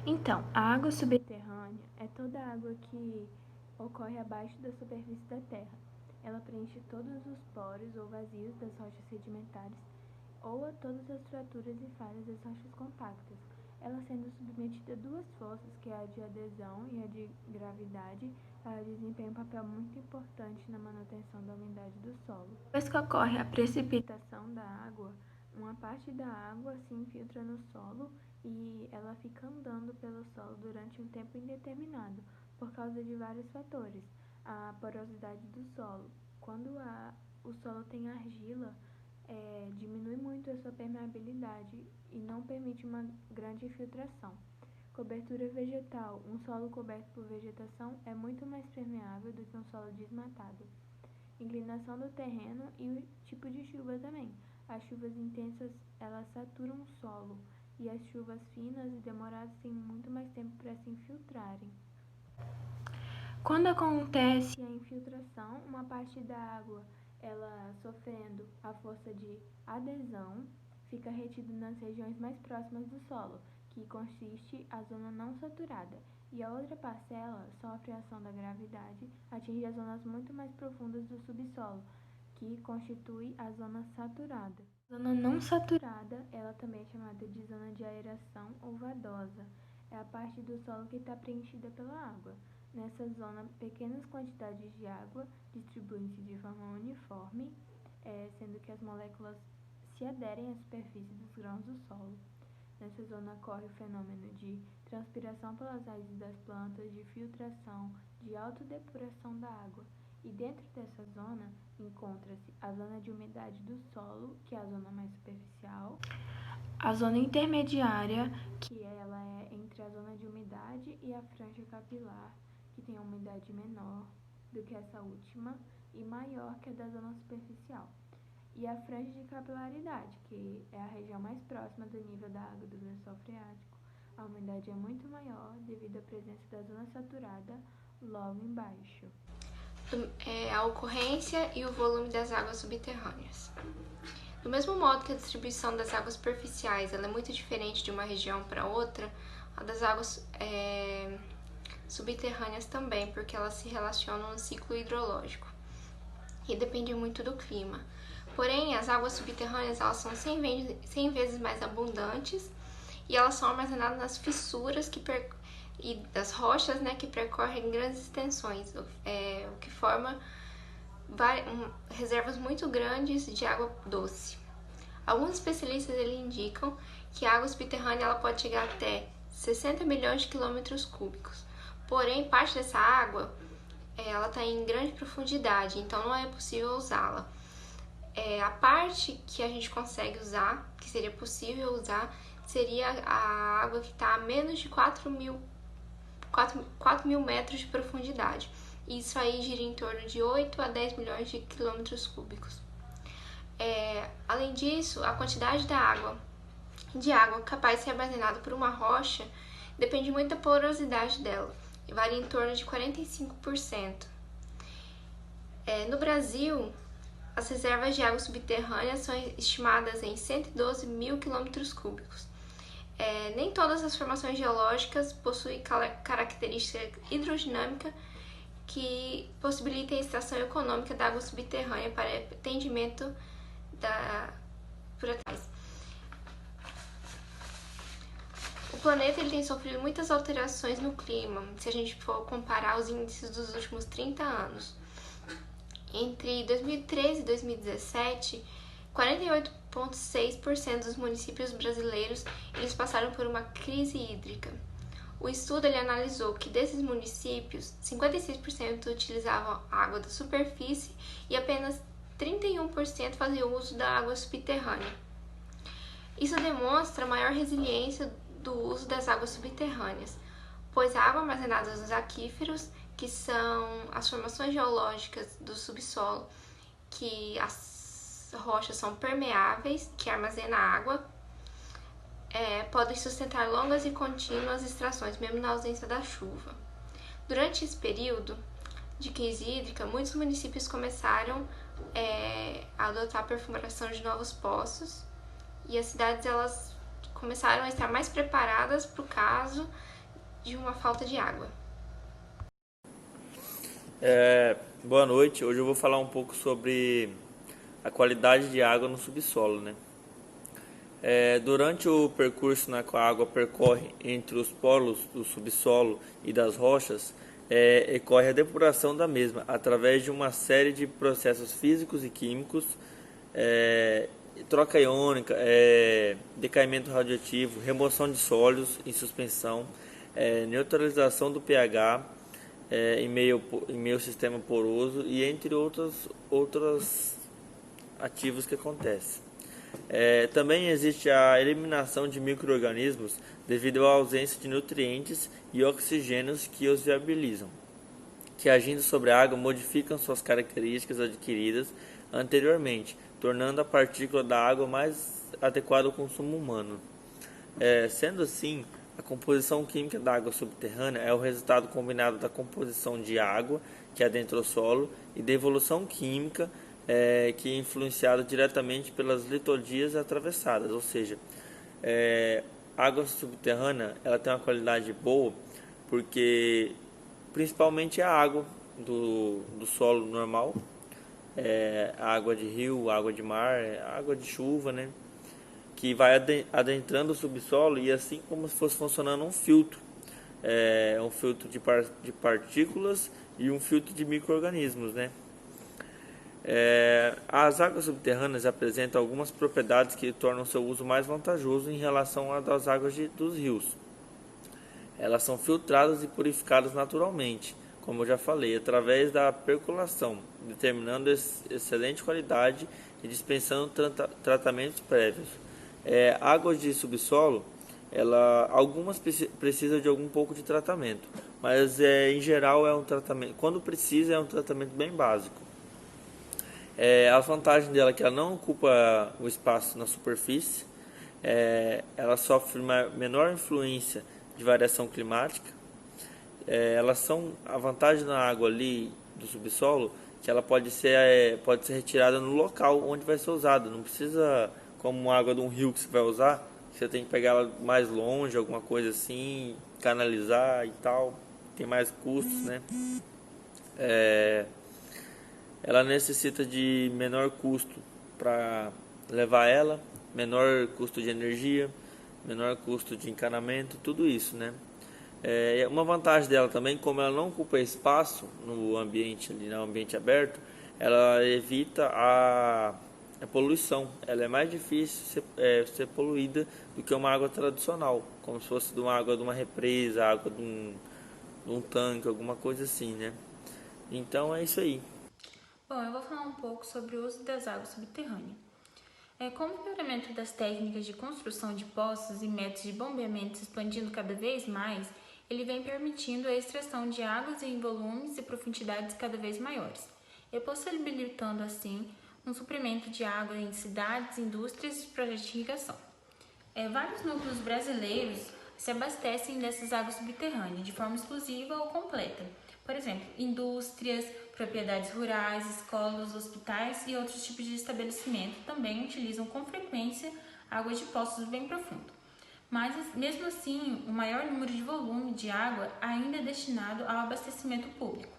Então, a água subterrânea é toda a água que ocorre abaixo da superfície da Terra. Ela preenche todos os poros ou vazios das rochas sedimentares ou a todas as fraturas e falhas das rochas compactas, ela sendo submetida a duas forças, que é a de adesão e a de gravidade. Ela desempenha um papel muito importante na manutenção da umidade do solo. Depois que ocorre a precipitação da água, uma parte da água se infiltra no solo e ela fica andando pelo solo durante um tempo indeterminado, por causa de vários fatores. A porosidade do solo. Quando o solo tem argila, diminui muito a sua permeabilidade e não permite uma grande infiltração. Cobertura vegetal. Um solo coberto por vegetação é muito mais permeável do que um solo desmatado. Inclinação do terreno e o tipo de chuva também. As chuvas intensas, elas saturam o solo, e as chuvas finas e demoradas têm muito mais tempo para se infiltrarem. Quando acontece a infiltração, uma parte da água, ela sofrendo a força de adesão, fica retida nas regiões mais próximas do solo, que consiste a zona não saturada, e a outra parcela sofre a ação da gravidade, atinge as zonas muito mais profundas do subsolo, que constitui a zona saturada. A zona não saturada, ela também é chamada de zona de aeração ou vadosa, é a parte do solo que está preenchida pela água. Nessa zona, pequenas quantidades de água distribuem-se de forma uniforme, sendo que as moléculas se aderem à superfície dos grãos do solo. Nessa zona ocorre o fenômeno de transpiração pelas raízes das plantas, de filtração, de autodepuração da água. E dentro dessa zona encontra-se a zona de umidade do solo, que é a zona mais superficial, a zona intermediária, que ela é entre a zona de umidade e a franja capilar, que tem a umidade menor do que essa última e maior que a da zona superficial. E a franja de capilaridade, que é a região mais próxima do nível da água do lençol freático. A umidade é muito maior devido à presença da zona saturada logo embaixo. A ocorrência e o volume das águas subterrâneas. Do mesmo modo que a distribuição das águas superficiais ela é muito diferente de uma região para outra, a das águas subterrâneas também, porque elas se relacionam no ciclo hidrológico e depende muito do clima. Porém, as águas subterrâneas elas são 100 vezes mais abundantes e elas são armazenadas nas fissuras e das rochas, né, que percorrem grandes extensões, o que forma reservas muito grandes de água doce. Alguns especialistas indicam que a água subterrânea ela pode chegar até 60 milhões de quilômetros cúbicos. Porém, parte dessa água ela está em grande profundidade, então não é possível usá-la. A parte que a gente consegue usar, que seria possível usar, seria a água que está a menos de 4 mil metros de profundidade. Isso aí gira em torno de 8 a 10 milhões de quilômetros cúbicos. Além disso, a quantidade de água capaz de ser armazenada por uma rocha depende muito da porosidade dela e varia em torno de 45%. No Brasil, as reservas de água subterrânea são estimadas em 112 mil quilômetros cúbicos. Nem todas as formações geológicas possuem característica hidrodinâmica que possibilitem a extração econômica da água subterrânea para atendimento por trás. O planeta tem sofrido muitas alterações no clima, se a gente for comparar os índices dos últimos 30 anos. Entre 2013 e 2017, 48,6% dos municípios brasileiros eles passaram por uma crise hídrica. O estudo analisou que desses municípios, 56% utilizavam água da superfície e apenas 31% faziam uso da água subterrânea. Isso demonstra a maior resiliência do uso das águas subterrâneas, pois a água armazenada nos aquíferos, que são as formações geológicas do subsolo, que as rochas são permeáveis, que armazenam água, podem sustentar longas e contínuas extrações, mesmo na ausência da chuva. Durante esse período de crise hídrica, muitos municípios começaram a adotar a perfuração de novos poços e as cidades elas começaram a estar mais preparadas para o caso de uma falta de água. Boa noite. Hoje eu vou falar um pouco sobre a qualidade de água no subsolo, né? Durante o percurso na qual a água percorre entre os polos do subsolo e das rochas, ocorre a depuração da mesma através de uma série de processos físicos e químicos, troca iônica, decaimento radioativo, remoção de sólidos em suspensão, neutralização do pH em meio sistema poroso e entre outros ativos que acontecem. Também existe a eliminação de micro-organismos devido à ausência de nutrientes e oxigênios que os viabilizam, que agindo sobre a água modificam suas características adquiridas anteriormente, tornando a partícula da água mais adequada ao consumo humano. Sendo assim, a composição química da água subterrânea é o resultado combinado da composição de água, que adentra o solo, e da evolução química, que é influenciada diretamente pelas litodias atravessadas, ou seja, a água subterrânea ela tem uma qualidade boa porque principalmente a água do solo normal, água de rio, água de mar, água de chuva, né? Que vai adentrando o subsolo e assim como se fosse funcionando um filtro, um filtro de partículas e um filtro de micro-organismos, né? As águas subterrâneas apresentam algumas propriedades que tornam seu uso mais vantajoso em relação à das águas dos rios. Elas são filtradas e purificadas naturalmente, como eu já falei, através da percolação, determinando excelente qualidade e dispensando tratamentos prévios. Águas de subsolo, algumas precisam de algum pouco de tratamento, mas em geral é um tratamento, quando precisa é um tratamento bem básico. A vantagem dela é que ela não ocupa o espaço na superfície, ela sofre uma menor influência de variação climática, a vantagem da água ali do subsolo que ela pode ser retirada no local onde vai ser usada, não precisa como água de um rio que você vai usar, você tem que pegar ela mais longe, alguma coisa assim, canalizar e tal, tem mais custos, né? Ela necessita de menor custo para levar ela, menor custo de energia, menor custo de encanamento, tudo isso, né? Uma vantagem dela também, como ela não ocupa espaço no ambiente aberto, ela evita a poluição. Ela é mais difícil ser poluída do que uma água tradicional, como se fosse uma água de uma represa, água de um tanque, alguma coisa assim, né? Então é isso aí. Bom, eu vou falar um pouco sobre o uso das águas subterrâneas. Com o melhoramento das técnicas de construção de poços e métodos de bombeamento se expandindo cada vez mais, ele vem permitindo a extração de águas em volumes e profundidades cada vez maiores, e possibilitando assim um suprimento de água em cidades, indústrias e projetos de irrigação. Vários núcleos brasileiros se abastecem dessas águas subterrâneas de forma exclusiva ou completa. Por exemplo, indústrias, propriedades rurais, escolas, hospitais e outros tipos de estabelecimento também utilizam com frequência águas de poços bem profundos. Mas, mesmo assim, o maior número de volume de água ainda é destinado ao abastecimento público.